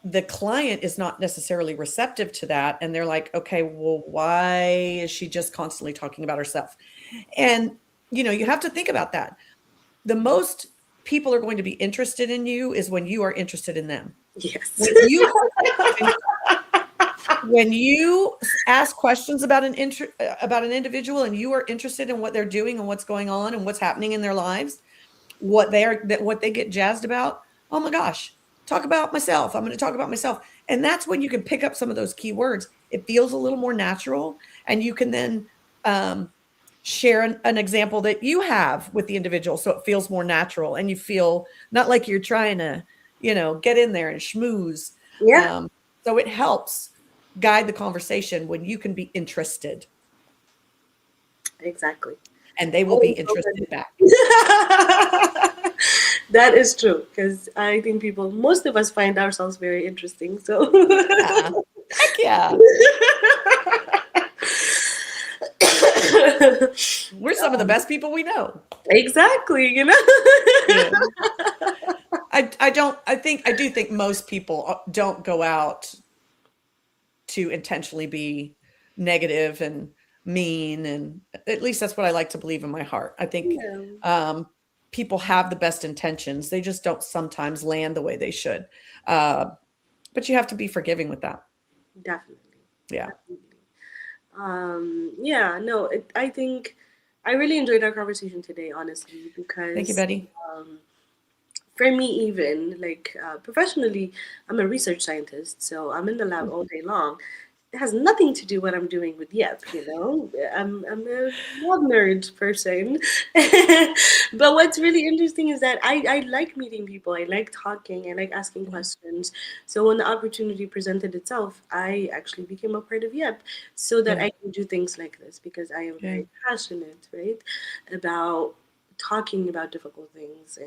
the client is not necessarily receptive to that. And they're like, okay, well, why is she just constantly talking about herself? And, you have to think about that. The most people are going to be interested in you is when you are interested in them. Yes. When you when when you ask questions about about an individual and you are interested in what they're doing and what's going on and what's happening in their lives, what they get jazzed about, oh my gosh, talk about myself. I'm going to talk about myself. And that's when you can pick up some of those keywords. It feels a little more natural, and you can then um, share an example that you have with the individual, so it feels more natural and you feel not like you're trying to get in there and schmooze. Yeah, um, so it helps guide the conversation when you can be interested. exactly. and they will be Oh, so interested funny. back. That is true because I think most of us find ourselves very interesting. So, Yeah. Heck yeah. We're some of the best people we know. Exactly, you know. Yeah. I do think most people don't go out to intentionally be negative and mean, and at least that's what I like to believe in my heart. I think Yeah, um, people have the best intentions. They just don't sometimes land the way they should. Uh, but you have to be forgiving with that. definitely, Yeah. definitely. Yeah, no, I think I really enjoyed our conversation today, honestly, Thank you, because Betty. um, for me, even like professionally, I'm a research scientist, so I'm in the lab all day long. It has nothing to do what I'm doing with Yep, you know. I'm a lab nerd person. But what's really interesting is that I like meeting people. I like talking. I like asking Yeah. questions. So when the opportunity presented itself, I actually became a part of Yep so that Yeah. I can do things like this because I am Yeah. very passionate, right, about talking about difficult things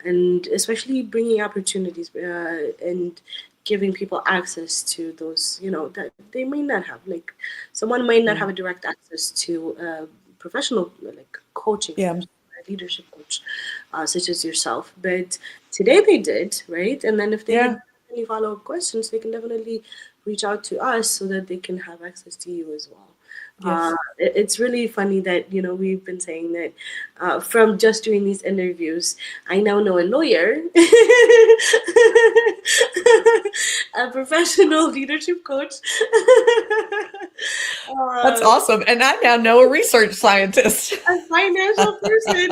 and especially bringing opportunities and giving people access to those, you know, that they may not have. Like someone might not Yeah. have a direct access to professional like coaching, for Yeah. example, a leadership coach, such as yourself. But today they did, right? And then if they had Yeah. any follow up questions, they can definitely reach out to us so that they can have access to you as well. Yes. It's really funny that you know we've been saying that from just doing these interviews, I now know a lawyer, a professional leadership coach, That's uh, awesome. And I now know a research scientist. a financial person.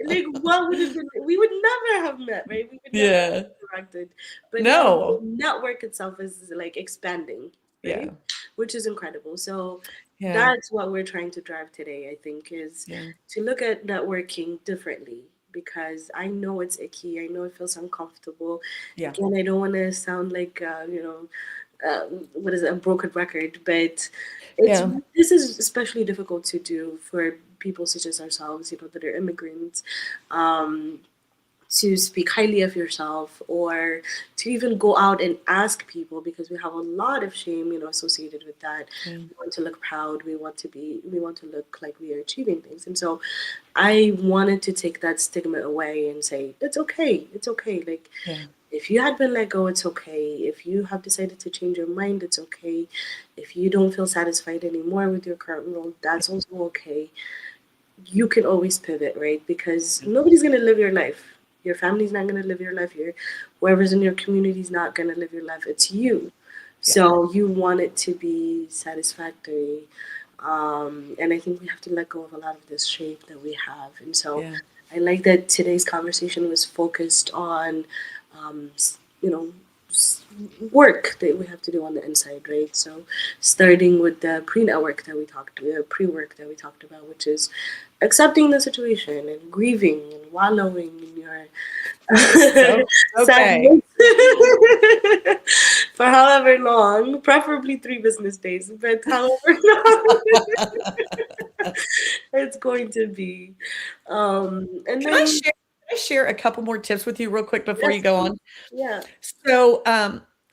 Like, what would have been? We would never have met, right? We would never Yeah. have interacted. But now the No. network itself is like expanding, right? Yeah. Which is incredible. So Yeah. that's what we're trying to drive today, I think, is Yeah. to look at networking differently because I know it's icky. I know it feels uncomfortable. Yeah. Again, I don't want to sound like, what is it, a broken record, but it's Yeah. this is especially difficult to do for people such as ourselves, you know, that are immigrants. Um, to speak highly of yourself or to even go out and ask people because we have a lot of shame, you know, associated with that. Yeah. We want to look proud, we want to look like we are achieving things. And so I wanted to take that stigma away and say it's okay, like Yeah. if you had been let go, it's okay. If you have decided to change your mind, it's okay. If you don't feel satisfied anymore with your current role, that's also okay. You can always pivot, right? Because nobody's gonna live your life. Your family's not gonna live your life. Whoever's in your community is not gonna live your life. It's you. Yeah. So you want it to be satisfactory. And I think we have to let go of a lot of this shape that we have. And so Yeah. I like that today's conversation was focused on, you know, work that we have to do on the inside, right? So starting with the pre-work that we talked about, which is accepting the situation and grieving and wallowing in your So okay. sadness for however long, preferably 3 business days, but however long it's going to be. And Can I then, share can I share a couple more tips with you real quick before you yes, go please. on? Yeah. So,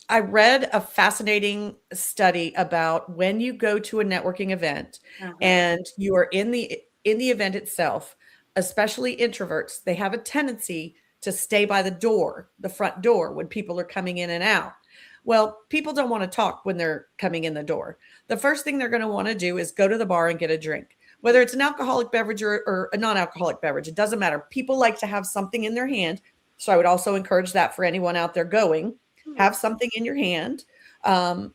I read a fascinating study about when you go to a networking event Uh-huh. and you are in the event itself, especially introverts, they have a tendency to stay by the front door when people are coming in and out. Well, people don't want to talk when they're coming in the door. The first thing they're going to want to do is go to the bar and get a drink. Whether it's an alcoholic beverage or a non-alcoholic beverage, it doesn't matter. People like to have something in their hand. So I would also encourage that for anyone out there going, Hmm. have something in your hand um,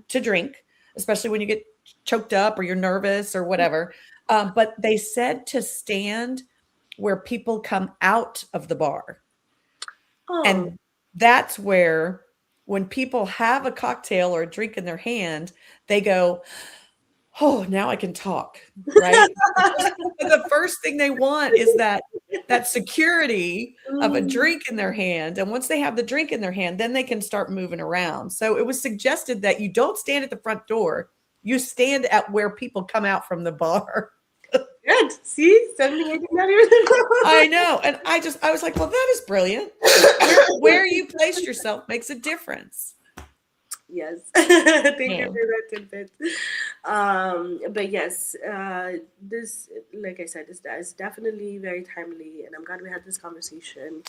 to drink, especially when you get choked up or you're nervous or whatever. But they said to stand where people come out of the bar. Oh, And that's where, when people have a cocktail or a drink in their hand, they go, "Oh, now I can talk," right? The first thing they want is that security of a mm, drink in their hand, and once they have the drink in their hand, then they can start moving around. So it was suggested that you don't stand at the front door, you stand at where people come out from the bar. Good. See, something I did not even I know. know. And I was like, well, that is brilliant. Where you place yourself makes a difference. Yes. Thank you Yeah. for that tidbit. But yes, this, like I said, this is definitely very timely, and I'm glad we had this conversation.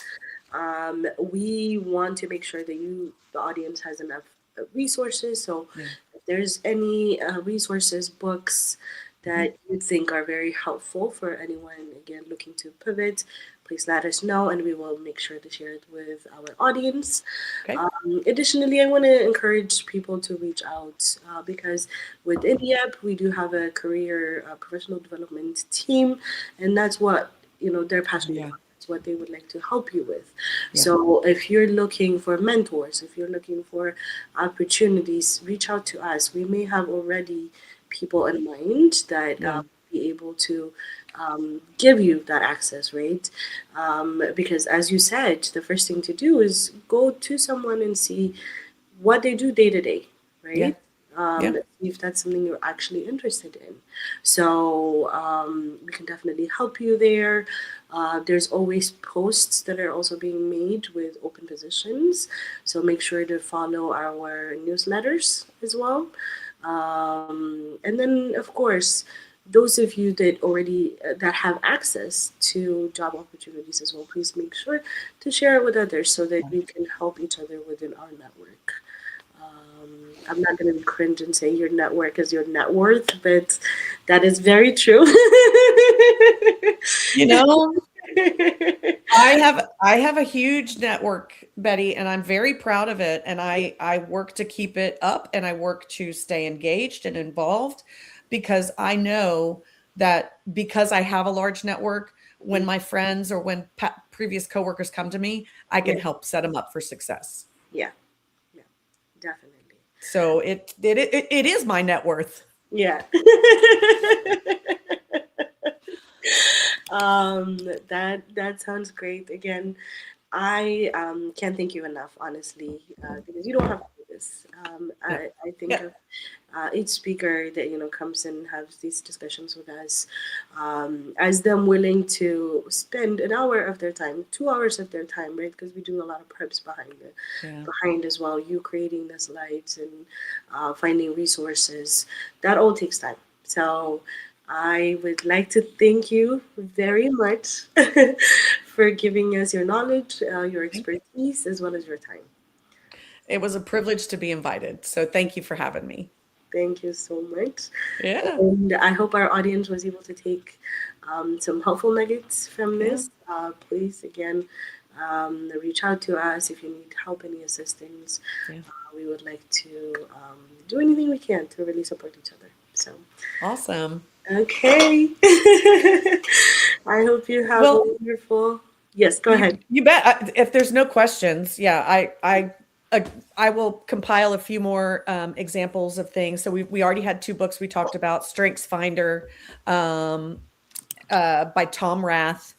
We want to make sure that the audience, has enough resources. So Yeah. if there's any resources, books Mhm. that you think are very helpful for anyone, again, looking to pivot, please let us know, and we will make sure to share it with our audience. Okay. Additionally, I want to encourage people to reach out because within IEP, we do have a career professional development team, and that's what they're passionate Yeah. about. It's what they would like to help you with. Yeah. So if you're looking for mentors, if you're looking for opportunities, reach out to us. We may have already people in mind that Yeah. be able to give you that access, right? Because as you said, the first thing to do is go to someone and see what they do day to day, Yeah. right? Yeah. See if that's something you're actually interested in. So we can definitely help you there. There's always posts that are also being made with open positions. So make sure to follow our newsletters as well. And then, of course, those of you that already that have access to job opportunities as well, please make sure to share it with others so that we can help each other within our network. I'm not going to be cringe and say your network is your net worth, but that is very true. You know, I have a huge network, Betty, and I'm very proud of it. And I work to keep it up, and I work to stay engaged and involved, because I know that because I have a large network, when my friends or when previous coworkers come to me, I can Yeah, help set them up for success. yeah, yeah, definitely. So it is my net worth. Yeah. That sounds great. Again, I can't thank you enough, honestly, because you don't have to do this. Yeah. I think Yeah. of each speaker that comes and has these discussions with us, as them willing to spend an hour of their time, 2 hours of their time, right? Because we do a lot of preps Yeah. behind as well. You creating the slides and finding resources, that all takes time. So I would like to thank you very much for giving us your knowledge, your Thank you. expertise, as well as your time. It was a privilege to be invited. So thank you for having me. Thank you so much. Yeah. And I hope our audience was able to take some helpful nuggets from Yeah. this. Please, again, reach out to us if you need help, any assistance. Yeah. We would like to do anything we can to really support each other. So, Awesome. okay. I hope you have a Well, wonderful. Yes, go ahead. you bet. If there's no questions, yeah, uh, I will compile a few more examples of things. So we already had two books we talked about: Strengths Finder, um, by Tom Rath,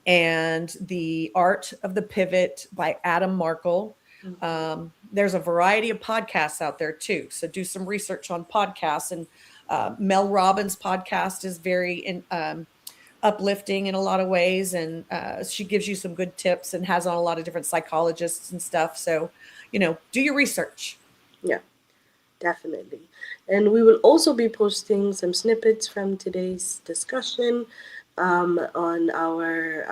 and The Art of the Pivot by Adam Markle. There's a variety of podcasts out there too. So do some research on podcasts. And Mel Robbins' podcast is very uplifting in a lot of ways, and she gives you some good tips and has on a lot of different psychologists and stuff. So, do your research. Yeah, definitely. And we will also be posting some snippets from today's discussion on our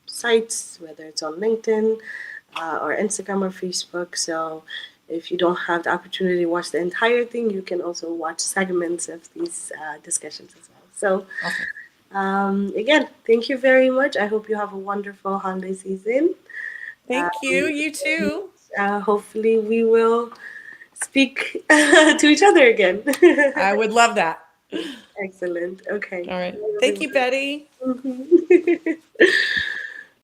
sites, whether it's on LinkedIn or Instagram or Facebook. So if you don't have the opportunity to watch the entire thing, you can also watch segments of these discussions as well. So Awesome. again, thank you very much. I hope you have a wonderful holiday season. Thank you. Um, You too. hopefully, we will speak to each other again. I would love that. Excellent. Okay. All right. Bye, Thank you, everyone. Betty. Mhm.